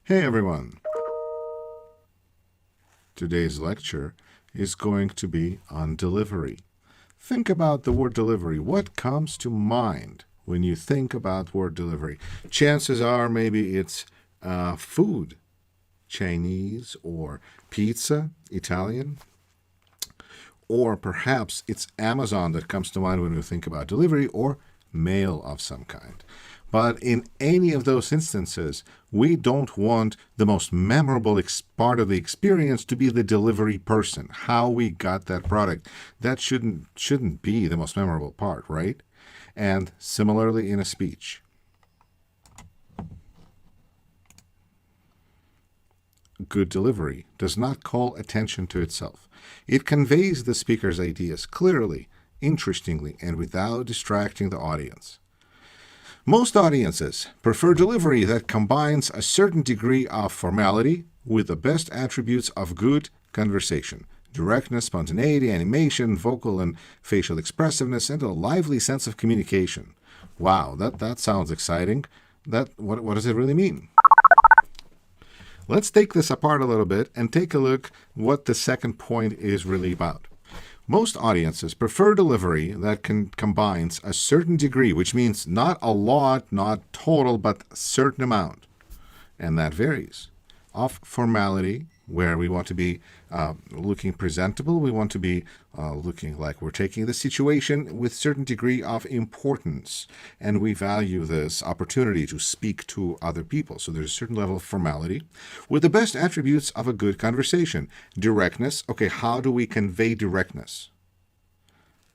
Hey everyone! Today's lecture is going to be on delivery. Think about the word delivery. What comes to mind when you think about word delivery? Chances are maybe it's food, Chinese or pizza, Italian, or perhaps it's Amazon that comes to mind when you think about delivery, or mail of some kind. But in any of those instances, we don't want the most memorable part of the experience to be the delivery person, how we got that product. That shouldn't be the most memorable part, right? And similarly in a speech. Good delivery does not call attention to itself. It conveys the speaker's ideas clearly, interestingly, and without distracting the audience. Most audiences prefer delivery that combines a certain degree of formality with the best attributes of good conversation: directness, spontaneity, animation, vocal and facial expressiveness, and a lively sense of communication. Wow, that sounds exciting. What does it really mean? Let's take this apart a little bit and take a look what the second point is really about. Most audiences prefer delivery that combines a certain degree, which means not a lot, not total, but a certain amount, and that varies, of formality, where we want to be looking presentable. We want to be looking like we're taking the situation with certain degree of importance, and we value this opportunity to speak to other people. So there's a certain level of formality with the best attributes of a good conversation. Directness. Okay, how do we convey directness?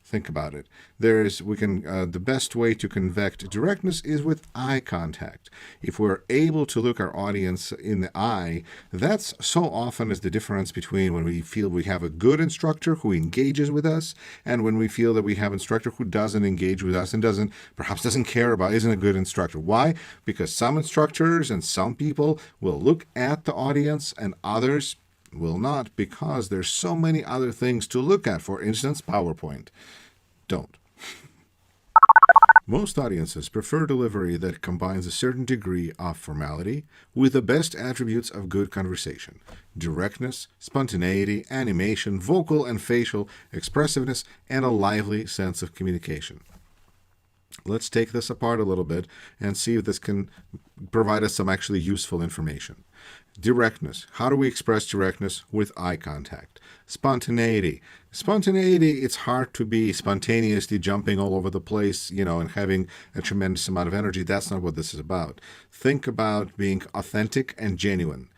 Think about it. The best way to convey directness is with eye contact. If we're able to look our audience in the eye, that's so often is the difference between when we feel we have a good instructor who engages with us and when we feel that we have an instructor who doesn't engage with us and perhaps doesn't care about, isn't a good instructor. Why? Because some instructors and some people will look at the audience and others will not, because there's so many other things to look at. For instance, PowerPoint. Don't. Most audiences prefer delivery that combines a certain degree of formality with the best attributes of good conversation: directness, spontaneity, animation, vocal and facial expressiveness, and a lively sense of communication. Let's take this apart a little bit and see if this can provide us some actually useful information. Directness. How do we express directness? With eye contact. Spontaneity. Spontaneity, it's hard to be spontaneously jumping all over the place, and having a tremendous amount of energy. That's not what this is about. Think about being authentic and genuine.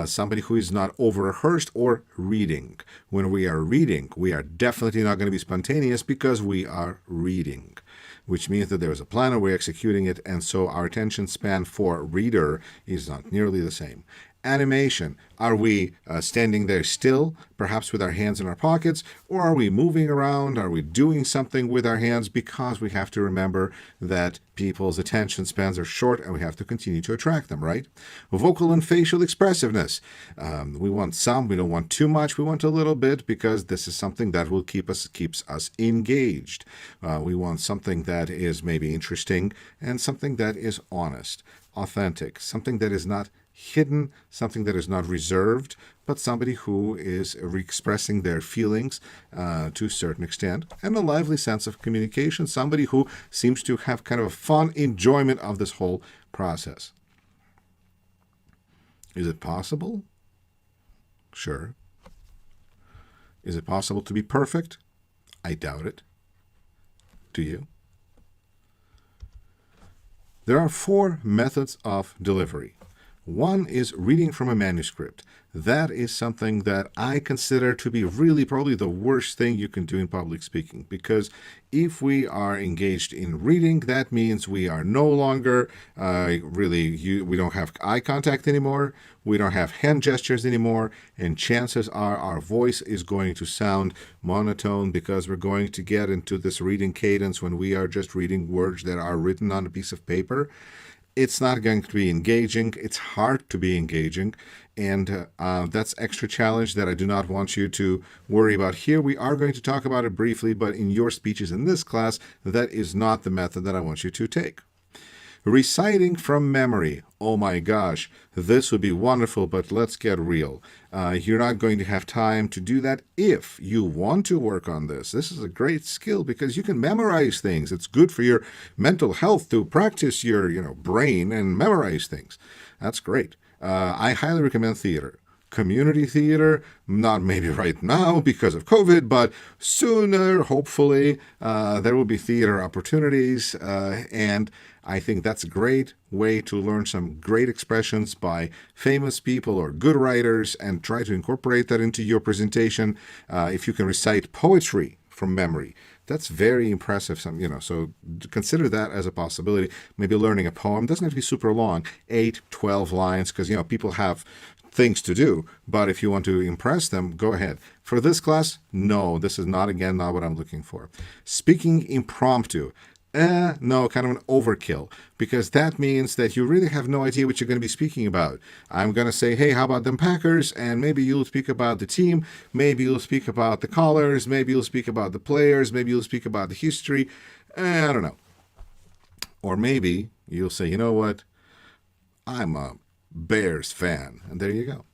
Somebody who is not over-rehearsed or reading. When we are reading, we are definitely not going to be spontaneous because we are reading, which means that there is a plan and we're executing it, and so our attention span for reader is not nearly the same. Animation. Are we standing there still, perhaps with our hands in our pockets, or are we moving around? Are we doing something with our hands? Because we have to remember that people's attention spans are short and we have to continue to attract them, right? Vocal and facial expressiveness. We want some, we don't want too much, we want a little bit, because this is something that will keeps us engaged. We want something that is maybe interesting and something that is honest, authentic, something that is not hidden, something that is not reserved, but somebody who is expressing their feelings to a certain extent, and a lively sense of communication, somebody who seems to have kind of a fun enjoyment of this whole process. Is it possible? Sure. Is it possible to be perfect? I doubt it. Do you? There are 4 methods of delivery. One is reading from a manuscript. That is something that I consider to be really probably the worst thing you can do in public speaking, because if we are engaged in reading, that means we are no longer we don't have eye contact anymore, we don't have hand gestures anymore, and chances are our voice is going to sound monotone because we're going to get into this reading cadence when we are just reading words that are written on a piece of paper. It's not going to be engaging. It's hard to be engaging. And that's extra challenge that I do not want you to worry about here. We are going to talk about it briefly, but in your speeches in this class, that is not the method that I want you to take. Reciting from memory. Oh my gosh, this would be wonderful, but let's get real. You're not going to have time to do that if you want to work on this. This is a great skill because you can memorize things. It's good for your mental health to practice your brain and memorize things. That's great. I highly recommend theater. Community theater, not maybe right now because of COVID, but sooner, hopefully, there will be theater opportunities. And I think that's a great way to learn some great expressions by famous people or good writers and try to incorporate that into your presentation. If you can recite poetry from memory, that's very impressive. So consider that as a possibility. Maybe learning a poem doesn't have to be super long, 8, 12 lines, because people have things to do. But if you want to impress them, go ahead. For this class, no, this is not what I'm looking for. Speaking impromptu. No, kind of an overkill, because that means that you really have no idea what you're going to be speaking about. I'm going to say, hey, how about them Packers? And maybe you'll speak about the team. Maybe you'll speak about the callers. Maybe you'll speak about the players. Maybe you'll speak about the history. I don't know. Or maybe you'll say, you know what? I'm a Bears fan. And there you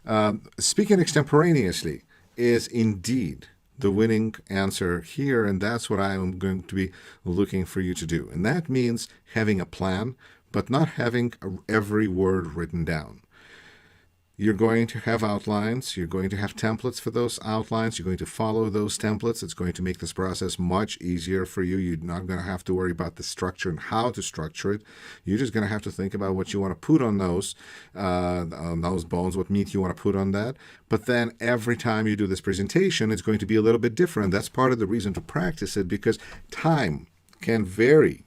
go. Speaking extemporaneously is indeed the winning answer here, and that's what I'm going to be looking for you to do. And that means having a plan, but not having every word written down. You're going to have outlines. You're going to have templates for those outlines. You're going to follow those templates. It's going to make this process much easier for you. You're not going to have to worry about the structure and how to structure it. You're just going to have to think about what you want to put on those bones, what meat you want to put on that. But then every time you do this presentation, it's going to be a little bit different. That's part of the reason to practice it, because time can vary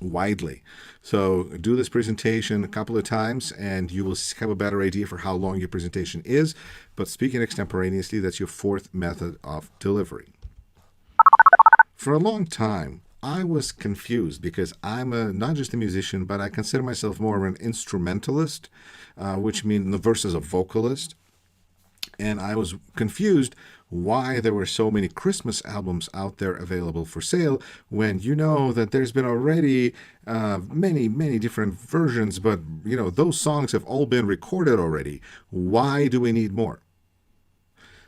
widely. So do this presentation a couple of times and you will have a better idea for how long your presentation is. But speaking extemporaneously, that's your fourth method of delivery. For a long time, I was confused because I'm not just a musician, but I consider myself more of an instrumentalist, which means versus a vocalist. And I was confused why there were so many Christmas albums out there available for sale when you know that there's been already many different versions, but those songs have all been recorded already. Why do we need more?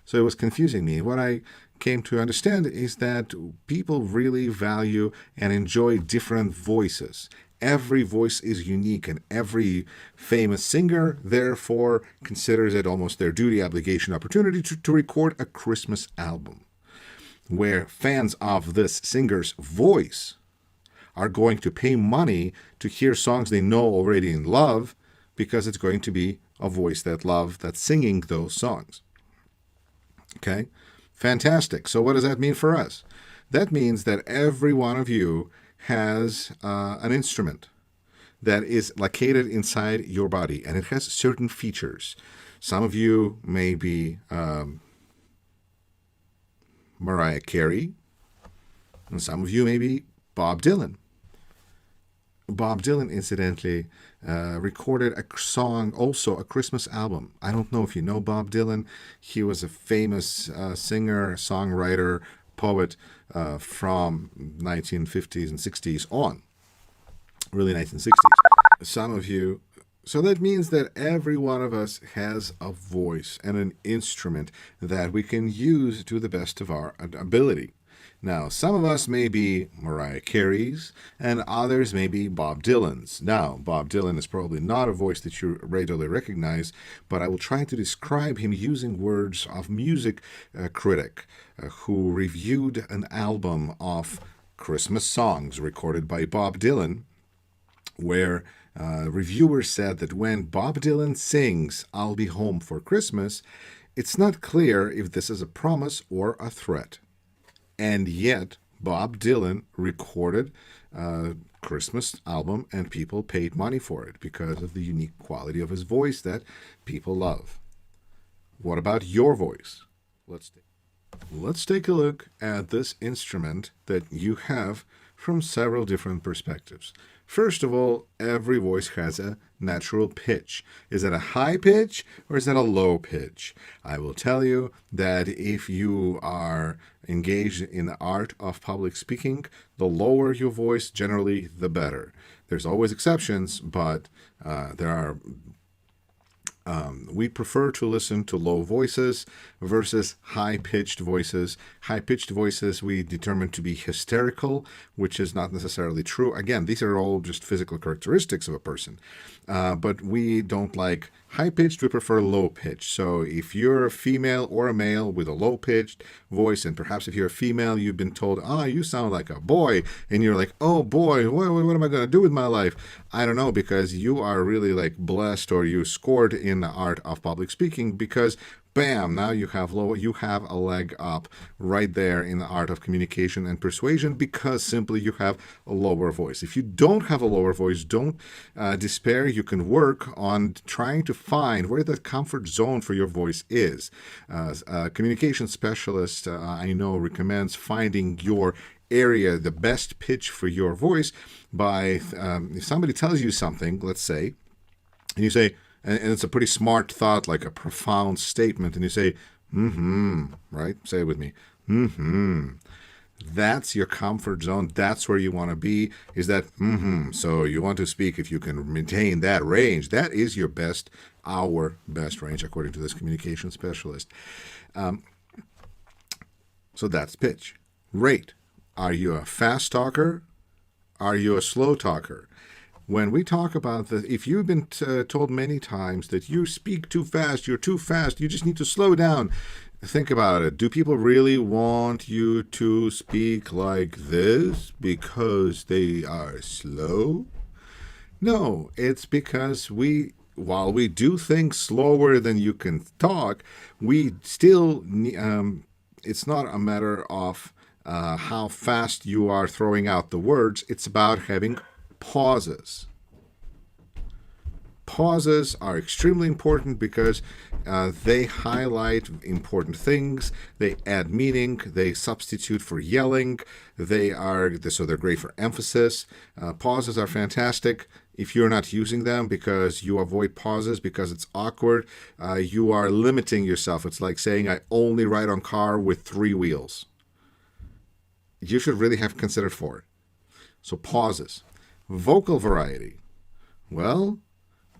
So it was confusing me. What I came to understand is that people really value and enjoy different voices. Every voice is unique, and every famous singer, therefore, considers it almost their duty, obligation, opportunity to record a Christmas album, where fans of this singer's voice are going to pay money to hear songs they know already and love, because it's going to be a voice that's singing those songs. Okay? Fantastic. So what does that mean for us? That means that every one of you has an instrument that is located inside your body, and it has certain features. Some of you may be Mariah Carey, and some of you may be Bob Dylan. Bob Dylan, incidentally, recorded a song, also a Christmas album. I don't know if you know Bob Dylan. He was a famous singer, songwriter, poet from 1950s and 60s on, really 1960s. Some of you. So that means that every one of us has a voice and an instrument that we can use to the best of our ability. Now, some of us may be Mariah Carey's, and others may be Bob Dylan's. Now, Bob Dylan is probably not a voice that you readily recognize, but I will try to describe him using words of music critic who reviewed an album of Christmas songs recorded by Bob Dylan, where reviewers said that when Bob Dylan sings "I'll Be Home for Christmas," it's not clear if this is a promise or a threat. And yet, Bob Dylan recorded a Christmas album, and people paid money for it because of the unique quality of his voice that people love. What about your voice? Let's take a look at this instrument that you have from several different perspectives. First of all, every voice has a natural pitch. Is it a high pitch or is it a low pitch? I will tell you that if you are engaged in the art of public speaking, the lower your voice, generally, the better. There's always exceptions, but there are we prefer to listen to low voices versus high-pitched voices. High-pitched voices we determine to be hysterical, which is not necessarily true. Again, these are all just physical characteristics of a person. But we don't like high-pitched, we prefer low-pitched. So if you're a female or a male with a low-pitched voice, and perhaps if you're a female, you've been told, you sound like a boy, and you're like, oh boy, what am I going to do with my life? I don't know, because you are really like blessed, or you scored in the art of public speaking, because bam, now you have a leg up right there in the art of communication and persuasion, because simply you have a lower voice. If you don't have a lower voice, don't despair. You can work on trying to find where the comfort zone for your voice is. A communication specialist, I know, recommends finding your area, the best pitch for your voice by, if somebody tells you something, let's say, and you say, and it's a pretty smart thought, like a profound statement, and you say, right? Say it with me. That's your comfort zone. That's where you want to be, is that So you want to speak, if you can maintain that range, that is your best, our best range, according to this communication specialist. So that's pitch. Rate. Are you a fast talker? Are you a slow talker? When we talk about this, if you've been told many times that you speak too fast, you're too fast, you just need to slow down, think about it. Do people really want you to speak like this because they are slow? No, it's because while we do things slower than you can talk, we still, it's not a matter of how fast you are throwing out the words. It's about having pauses. Pauses are extremely important because they highlight important things. They add meaning. They substitute for yelling. So they're great for emphasis. Pauses are fantastic. If you're not using them because you avoid pauses because it's awkward, you are limiting yourself. It's like saying, I only ride on car with 3 wheels. You should really have considered 4. So pauses. Vocal variety. Well,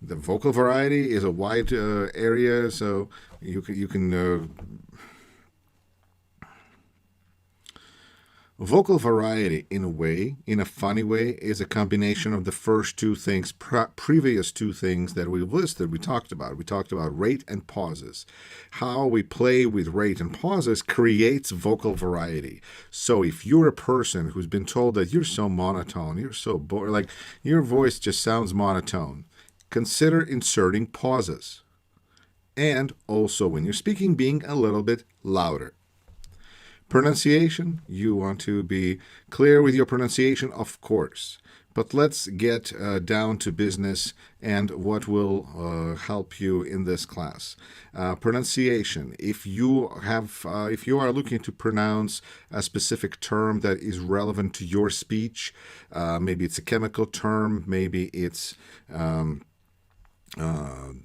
the vocal variety is a wide area, so you can vocal variety, in a funny way, is a combination of the first 2 things, previous 2 things that we've listed. We talked about rate and pauses. How we play with rate and pauses creates vocal variety. So if you're a person who's been told that you're so monotone, you're so boring, like your voice just sounds monotone, consider inserting pauses. And also, when you're speaking, being a little bit louder. Pronunciation, you want to be clear with your pronunciation, of course. But let's get down to business and what will help you in this class. Pronunciation. If you are looking to pronounce a specific term that is relevant to your speech, maybe it's a chemical term, maybe it's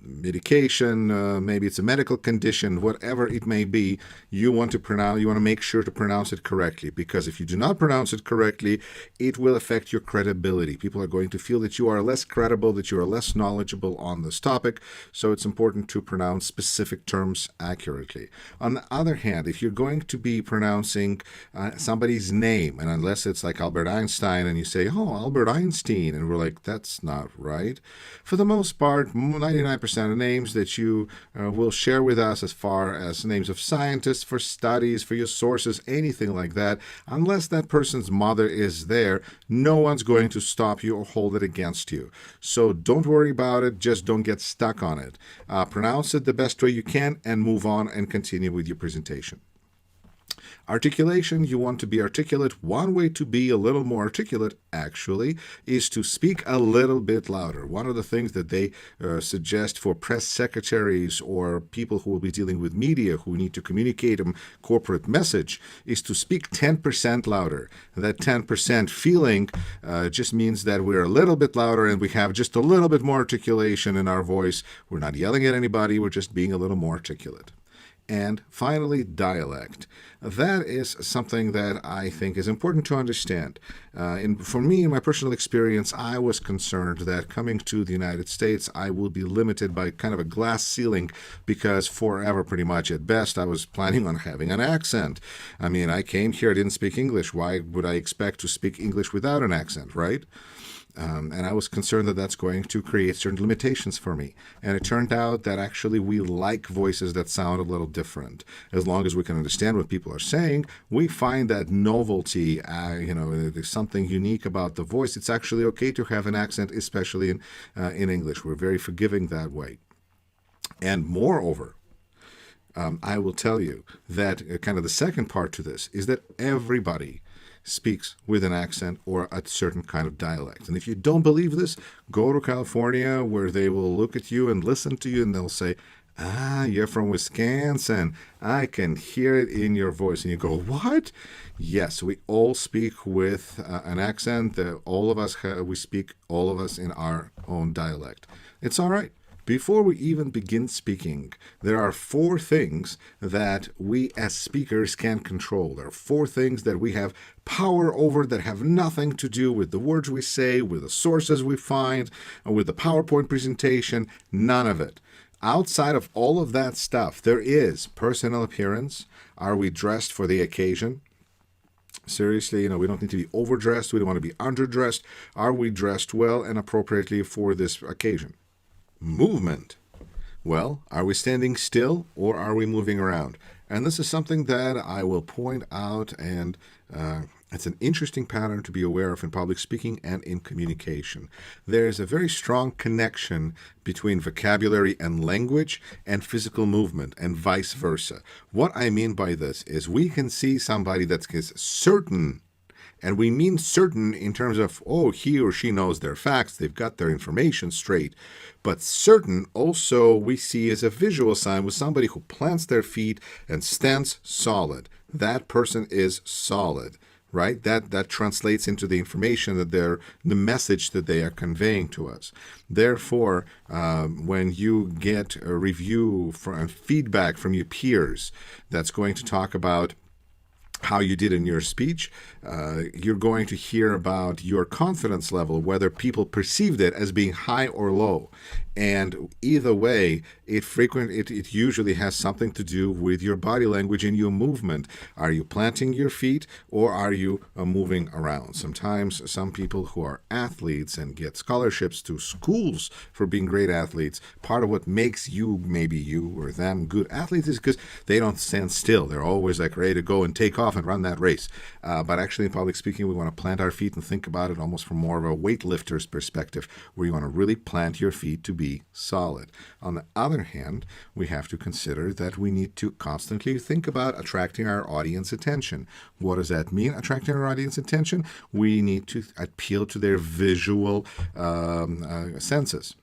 medication, maybe it's a medical condition, whatever it may be, you want to make sure to pronounce it correctly, because if you do not pronounce it correctly, it will affect your credibility. People are going to feel that you are less credible, that you are less knowledgeable on this topic, so it's important to pronounce specific terms accurately. On the other hand, if you're going to be pronouncing somebody's name, and unless it's like Albert Einstein and you say, Albert Einstein, and we're like, that's not right. For the most part, 99% of names that you will share with us, as far as names of scientists, for studies, for your sources, anything like that, unless that person's mother is there, no one's going to stop you or hold it against you. So don't worry about it. Just don't get stuck on it. Pronounce it the best way you can and move on and continue with your presentation. Articulation, you want to be articulate. One way to be a little more articulate, actually, is to speak a little bit louder. One of the things that they suggest for press secretaries or people who will be dealing with media who need to communicate a corporate message is to speak 10% louder. That 10% feeling just means that we're a little bit louder and we have just a little bit more articulation in our voice. We're not yelling at anybody. We're just being a little more articulate. And finally, dialect. That is something that I think is important to understand. For me, in my personal experience, I was concerned that coming to the United States, I will be limited by kind of a glass ceiling because forever, pretty much at best, I was planning on having an accent. I mean, I came here, I didn't speak English. Why would I expect to speak English without an accent, right? And I was concerned that that's going to create certain limitations for me. And it turned out that actually we like voices that sound a little different. As long as we can understand what people are saying, we find that novelty, there's something unique about the voice. It's actually okay to have an accent, especially in English. We're very forgiving that way. And moreover, I will tell you that kind of the second part to this is that everybody speaks with an accent or a certain kind of dialect. And if you don't believe this, go to California where they will look at you and listen to you and they'll say, you're from Wisconsin. I can hear it in your voice. And you go, what? Yes, we all speak with an accent. All of us, we speak, all of us in our own dialect. It's all right. Before we even begin speaking, there are 4 things that we as speakers can control. There are 4 things that we have power over that have nothing to do with the words we say, with the sources we find, with the PowerPoint presentation, none of it. Outside of all of that stuff, there is personal appearance. Are we dressed for the occasion? Seriously, we don't need to be overdressed. We don't want to be underdressed. Are we dressed well and appropriately for this occasion? Movement. Well, are we standing still or are we moving around? And this is something that I will point out, and it's an interesting pattern to be aware of in public speaking and in communication. There's a very strong connection between vocabulary and language and physical movement and vice versa. What I mean by this is we can see somebody that is certain. And we mean certain in terms of, he or she knows their facts, they've got their information straight. But certain also we see as a visual sign with somebody who plants their feet and stands solid. That person is solid, right? That translates into the information the message that they are conveying to us. Therefore, when you get a review and feedback from your peers that's going to talk about how you did in your speech, you're going to hear about your confidence level, whether people perceived it as being high or low. And either way, it usually has something to do with your body language and your movement. Are you planting your feet or are you moving around? Sometimes some people who are athletes and get scholarships to schools for being great athletes, part of what makes maybe you or them good athletes is because they don't stand still. They're always ready to go and take off and run that race. But actually in public speaking, we want to plant our feet and think about it almost from more of a weightlifter's perspective, where you want to really plant your feet to be solid. On the other hand, we have to consider that we need to constantly think about attracting our audience attention. What does that mean, attracting our audience attention? We need to appeal to their visual senses.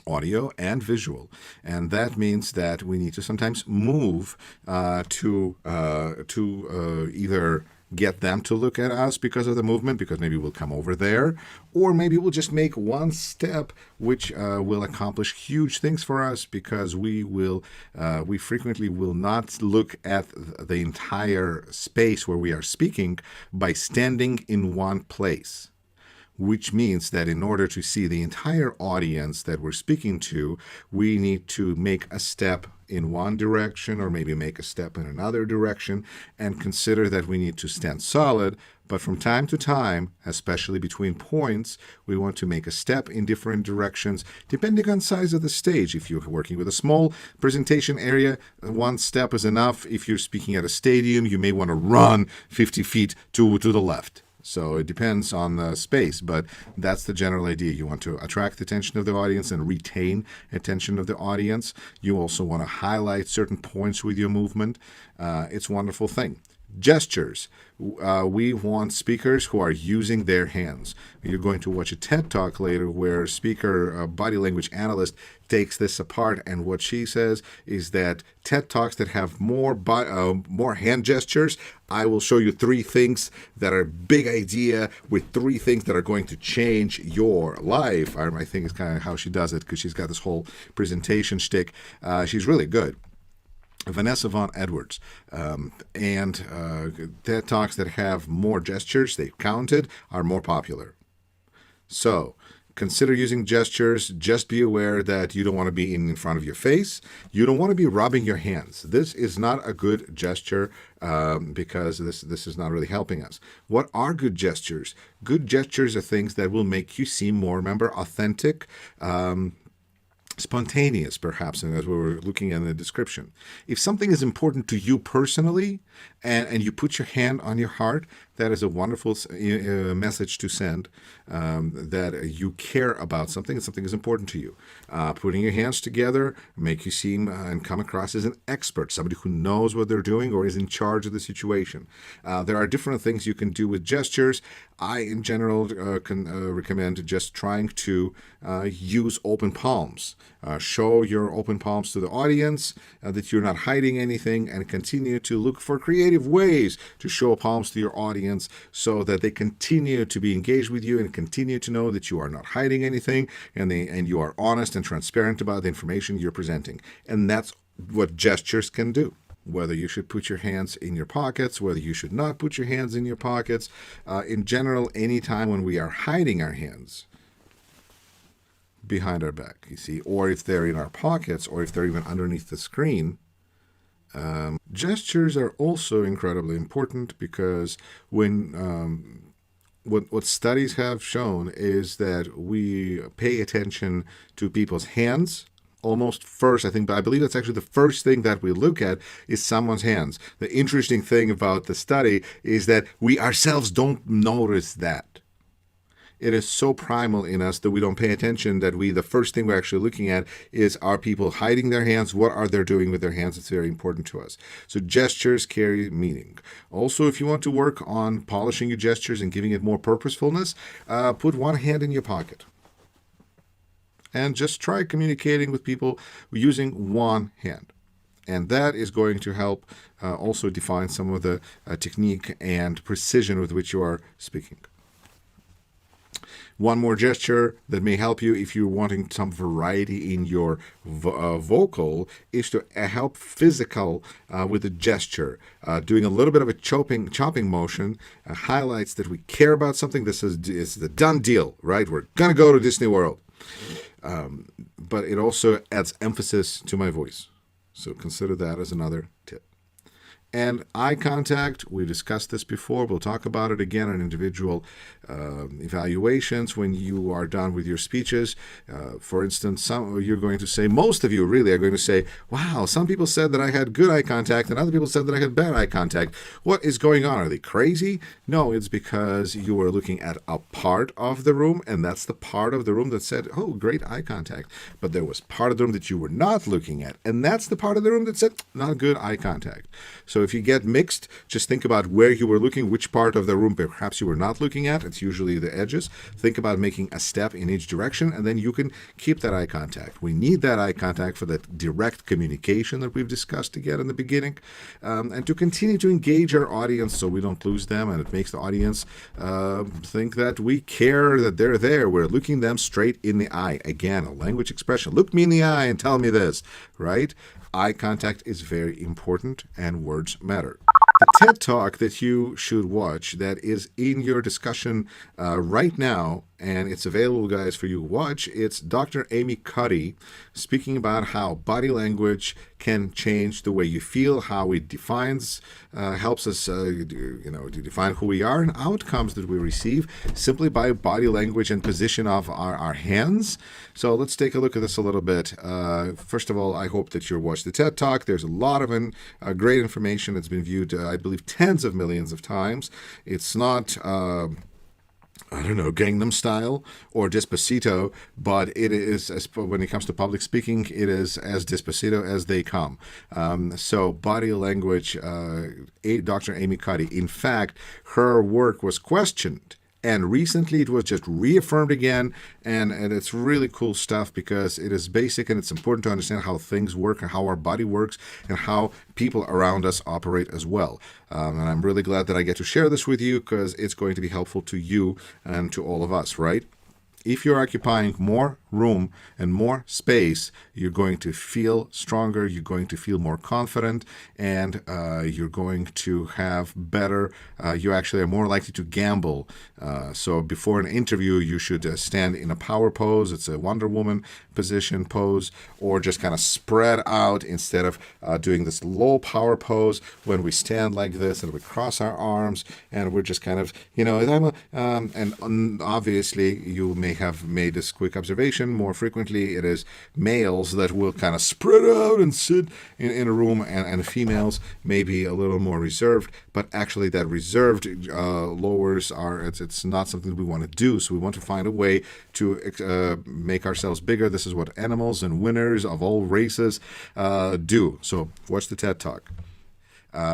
Audio and visual. And that means that we need to sometimes move to either get them to look at us because of the movement, because maybe we'll come over there, or maybe we'll just make one step which will accomplish huge things for us, because we frequently will not look at the entire space where we are speaking by standing in one place. Which means that in order to see the entire audience that we're speaking to, we need to make a step in one direction or maybe make a step in another direction, and consider that we need to stand solid. But from time to time, especially between points, we want to make a step in different directions, depending on size of the stage. If you're working with a small presentation area, one step is enough. If you're speaking at a stadium, you may want to run 50 feet to the left. So it depends on the space, but that's the general idea. You want to attract the attention of the audience and retain attention of the audience. You also want to highlight certain points with your movement. It's a wonderful thing. Gestures. We want speakers who are using their hands. You're going to watch a TED Talk later where a body language analyst takes this apart, and what she says is that TED Talks that have more hand gestures, I will show you 3 things that are a big idea with 3 things that are going to change your life. I think it's kind of how she does it, because she's got this whole presentation shtick. She's really good. Vanessa Von Edwards, and TED Talks that have more gestures, they've counted, are more popular. So consider using gestures. Just be aware that you don't want to be in front of your face. You don't want to be rubbing your hands. This is not a good gesture because this is not really helping us. What are good gestures? Good gestures are things that will make you seem more, remember, authentic, spontaneous, perhaps, and as we were looking at the description. If something is important to you personally and you put your hand on your heart, that is a wonderful message to send, that you care about something and something is important to you. Putting your hands together make you seem and come across as an expert, somebody who knows what they're doing or is in charge of the situation. There are different things you can do with gestures. I, in general, can recommend just trying to use open palms. Show your open palms to the audience, that you're not hiding anything, and continue to look for creative ways to show palms to your audience so that they continue to be engaged with you and continue to know that you are not hiding anything and you are honest and transparent about the information you're presenting. And that's what gestures can do. Whether you should put your hands in your pockets, whether you should not put your hands in your pockets. In general, any time when we are hiding our hands behind our back, you see, or if they're in our pockets, or if they're even underneath the screen, gestures are also incredibly important because when what studies have shown is that we pay attention to people's hands almost first. I believe that's actually the first thing that we look at is someone's hands. The interesting thing about the study is that we ourselves don't notice that. It is so primal in us that we don't pay attention, that the first thing we're actually looking at is, are people hiding their hands? What are they doing with their hands? It's very important to us. So gestures carry meaning. Also, if you want to work on polishing your gestures and giving it more purposefulness, put one hand in your pocket. And just try communicating with people using one hand. And that is going to help also define some of the technique and precision with which you are speaking. One more gesture that may help you if you're wanting some variety in your vocal is to help physical with a gesture. Doing a little bit of a chopping motion highlights that we care about something. This is the done deal, right? We're going to go to Disney World. But it also adds emphasis to my voice. So consider that as another tip. And eye contact, we discussed this before. We'll talk about it again in individual evaluations when you are done with your speeches. For instance, you're going to say, most of you really are going to say, wow, some people said that I had good eye contact and other people said that I had bad eye contact. What is going on? Are they crazy? No, it's because you were looking at a part of the room, and that's the part of the room that said, oh, great eye contact. But there was part of the room that you were not looking at, and that's the part of the room that said, not good eye contact. So if you get mixed, just think about where you were looking, which part of the room perhaps you were not looking at. It's usually the edges. Think about making a step in each direction, and then you can keep that eye contact. We need that eye contact for that direct communication that we've discussed again in the beginning, and to continue to engage our audience so we don't lose them, and it makes the audience think that we care, that they're there. We're looking them straight in the eye. Again, a language expression. Look me in the eye and tell me this, right? Eye contact is very important, and words matter. The TED Talk that you should watch that is in your discussion right now, and it's available, guys, for you to watch. It's Dr. Amy Cuddy speaking about how body language can change the way you feel, how it defines, helps us, to define who we are and outcomes that we receive simply by body language and position of our hands. So let's take a look at this a little bit. First of all, I hope that you watch the TED Talk. There's a lot of great information that's been viewed, I believe, tens of millions of times. It's not Gangnam Style or Despacito, but it is, when it comes to public speaking, it is as Despacito as they come. So body language, Dr. Amy Cuddy, in fact, her work was questioned. And recently it was just reaffirmed again, and it's really cool stuff because it is basic and it's important to understand how things work and how our body works and how people around us operate as well. And I'm really glad that I get to share this with you because it's going to be helpful to you and to all of us, right? If you're occupying more room and more space, you're going to feel stronger, you're going to feel more confident, and you're going to have better, you actually are more likely to gamble. So before an interview, you should stand in a power pose. It's a Wonder Woman position pose, or just kind of spread out instead of doing this low power pose when we stand like this and we cross our arms and we're just kind of, and obviously you may have made this quick observation. More frequently, it is males that will kind of spread out and sit in a room, and females may be a little more reserved. But actually, that reserved lowers our. It's not something we want to do. So we want to find a way to make ourselves bigger. This is what animals and winners of all races do. So watch the TED Talk.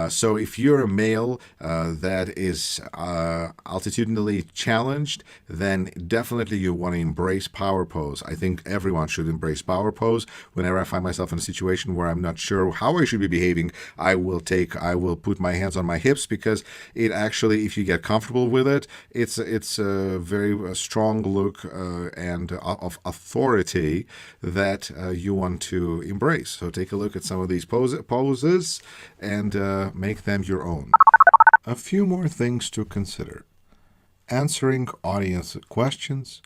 So if you're a male that is altitudinally challenged, then definitely you want to embrace power pose. I think everyone should embrace power pose. Whenever I find myself in a situation where I'm not sure how I should be behaving, I will put my hands on my hips, because it actually, if you get comfortable with it, it's a very strong look and of authority that you want to embrace. So take a look at some of these poses and make them your own. A few more things to consider. Answering audience questions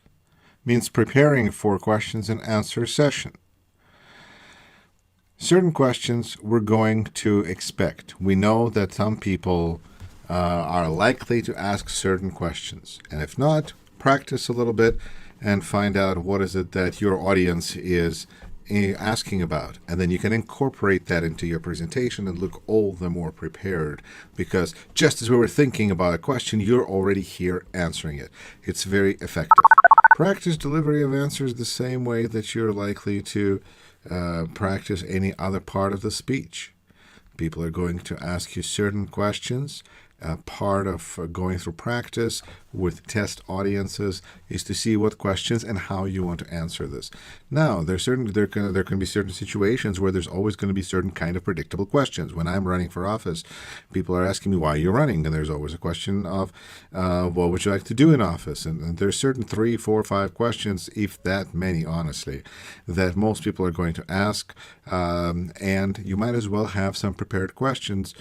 means preparing for questions and answer session. Certain questions we're going to expect. We know that some people are likely to ask certain questions. And if not, practice a little bit and find out what is it that your audience is asking about, and then you can incorporate that into your presentation and look all the more prepared, because just as we were thinking about a question, you're already here answering it. It's very effective. Practice delivery of answers the same way that you're likely to practice any other part of the speech. People are going to ask you certain questions. Part of going through practice with test audiences is to see what questions and how you want to answer this. Now, there can be certain situations where there's always going to be certain kind of predictable questions. When I'm running for office, people are asking me why you're running, and there's always a question of what would you like to do in office? And there's certain 3, 4, 5 questions, if that many, honestly, that most people are going to ask, and you might as well have some prepared questions,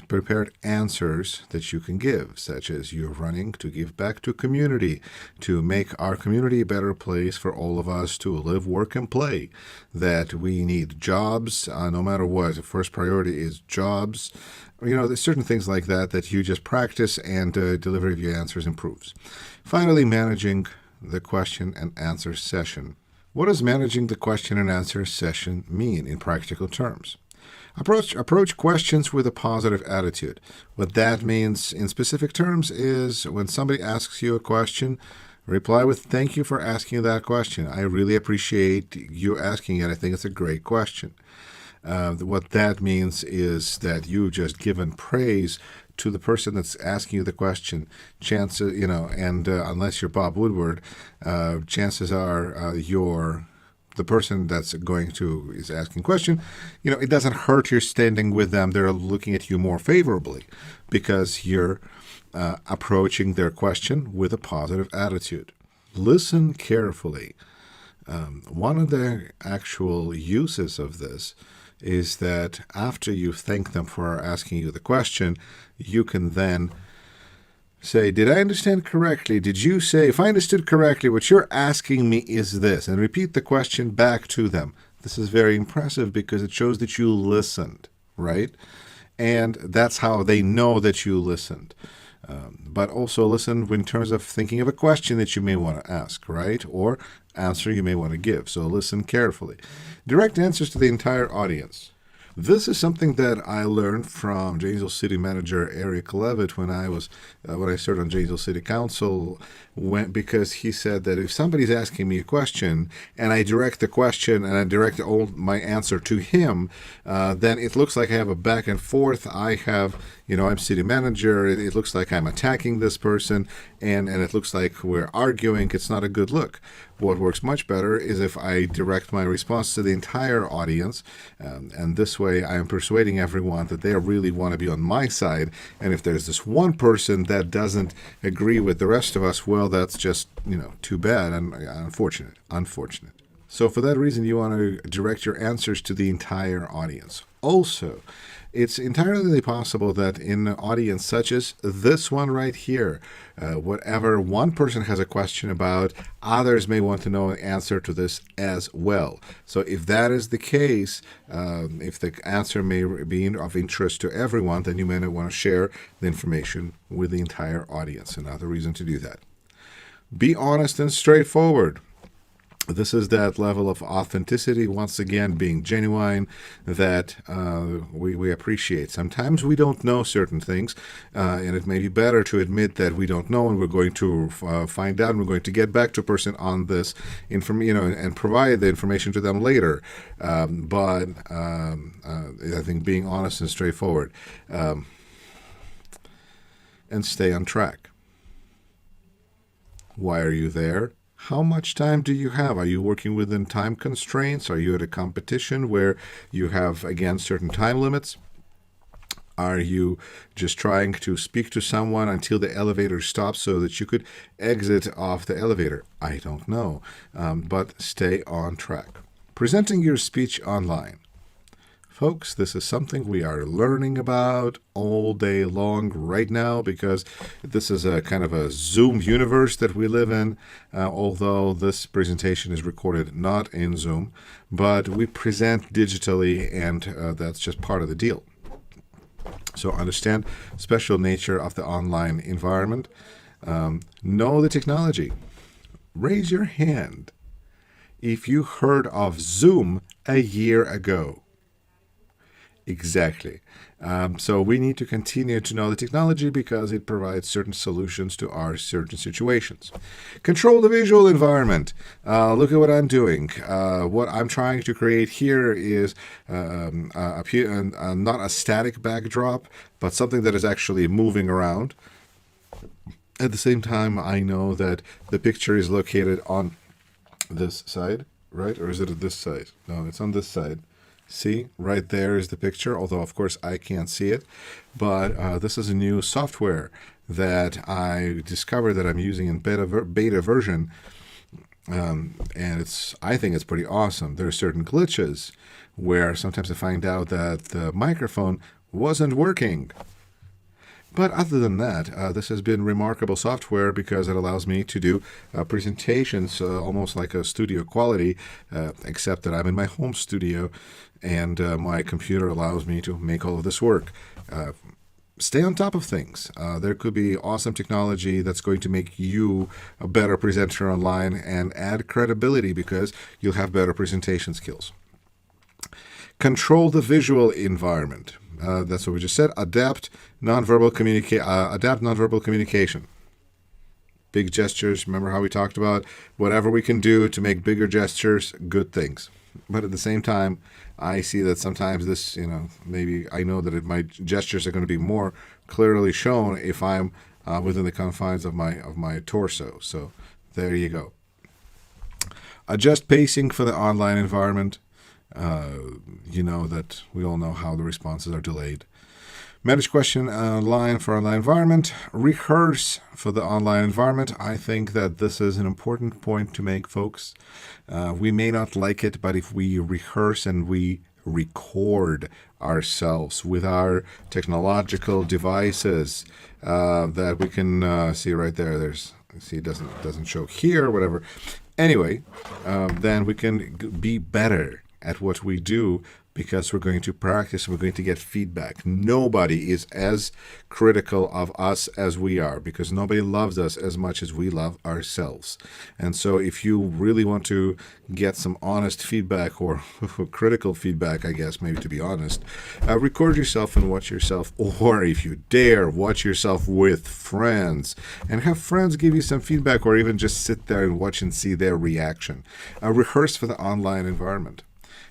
prepared answers that you can give, such as you're running to give back to community, to make our community a better place for all of us to live, work, and play, that we need jobs, no matter what. The first priority is jobs. There's certain things like that that you just practice, and delivery of your answers improves. Finally, managing the question and answer session. What does managing the question and answer session mean in practical terms? Approach questions with a positive attitude. What that means in specific terms is when somebody asks you a question, reply with, "Thank you for asking that question. I really appreciate you asking it. I think it's a great question." What that means is that you just given praise to the person that's asking you the question. Chances, and unless you're Bob Woodward, chances are the person that's is asking question, it doesn't hurt your standing with them. They're looking at you more favorably because you're approaching their question with a positive attitude. Listen carefully. One of the actual uses of this is that after you thank them for asking you the question, you can then say, "Did I understand correctly? Did you say, if I understood correctly, what you're asking me is this?" And repeat the question back to them. This is very impressive because it shows that you listened, right? And that's how they know that you listened. But also listen in terms of thinking of a question that you may want to ask, right? Or answer you may want to give. So listen carefully. Direct answers to the entire audience. This is something that I learned from Janesville City Manager Eric Levitt when I served on Janesville City Council, because he said that if somebody's asking me a question and I direct the question and I direct all my answer to him, then it looks like I have a back and forth. I have, I'm city manager. It looks like I'm attacking this person, and it looks like we're arguing. It's not a good look. What works much better is if I direct my response to the entire audience, and this way I am persuading everyone that they really want to be on my side. And if there's this one person that doesn't agree with the rest of us, well, that's just, too bad and unfortunate. So for that reason, you want to direct your answers to the entire audience. Also, it's entirely possible that in an audience such as this one right here, whatever one person has a question about, others may want to know an answer to this as well. So if that is the case, if the answer may be of interest to everyone, then you may want to share the information with the entire audience. Another reason to do that. Be honest and straightforward. This is that level of authenticity, once again, being genuine, that we appreciate. Sometimes we don't know certain things, and it may be better to admit that we don't know, and we're going to find out, and we're going to get back to a person on this and provide the information to them later. But I think being honest and straightforward, and stay on track. Why are you there? How much time do you have? Are you working within time constraints? Are you at a competition where you have, again, certain time limits? Are you just trying to speak to someone until the elevator stops so that you could exit off the elevator? I don't know, but stay on track. Presenting your speech online. Folks, this is something we are learning about all day long right now because this is a kind of a Zoom universe that we live in, although this presentation is recorded not in Zoom, but we present digitally, and that's just part of the deal. So understand special nature of the online environment. Know the technology. Raise your hand if you heard of Zoom a year ago. Exactly. So we need to continue to know the technology because it provides certain solutions to our certain situations. Control the visual environment. Look at what I'm doing. What I'm trying to create here is not a static backdrop, but something that is actually moving around. At the same time, I know that the picture is located on this side, right? Or is it at this side? No, it's on this side. See, right there is the picture, although, of course, I can't see it. But this is a new software that I discovered that I'm using in beta version. And I think it's pretty awesome. There are certain glitches where sometimes I find out that the microphone wasn't working. But other than that, this has been remarkable software because it allows me to do presentations almost like a studio quality, except that I'm in my home studio and my computer allows me to make all of this work. Stay on top of things. There could be awesome technology that's going to make you a better presenter online and add credibility because you'll have better presentation skills. Control the visual environment. That's what we just said. Adapt nonverbal communication. Big gestures. Remember how we talked about whatever we can do to make bigger gestures, good things. But at the same time, I see that sometimes this, maybe I know that my gestures are going to be more clearly shown if I'm within the confines of my torso. So there you go. Adjust pacing for the online environment. That we all know how the responses are delayed. Manage question line for online environment. Rehearse for the online environment. I think that this is an important point to make, folks. We may not like it, but if we rehearse and we record ourselves with our technological devices that we can see right there. It doesn't show here, whatever. Anyway, then we can be better at what we do because we're going to practice and we're going to get feedback. Nobody is as critical of us as we are because nobody loves us as much as we love ourselves. And so if you really want to get some honest feedback or critical feedback, I guess, maybe to be honest, record yourself and watch yourself, or if you dare, watch yourself with friends and have friends give you some feedback, or even just sit there and watch and see their reaction. Rehearse for the online environment.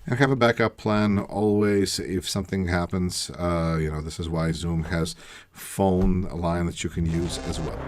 And have a backup plan always if something happens. This is why Zoom has phone line that you can use as well.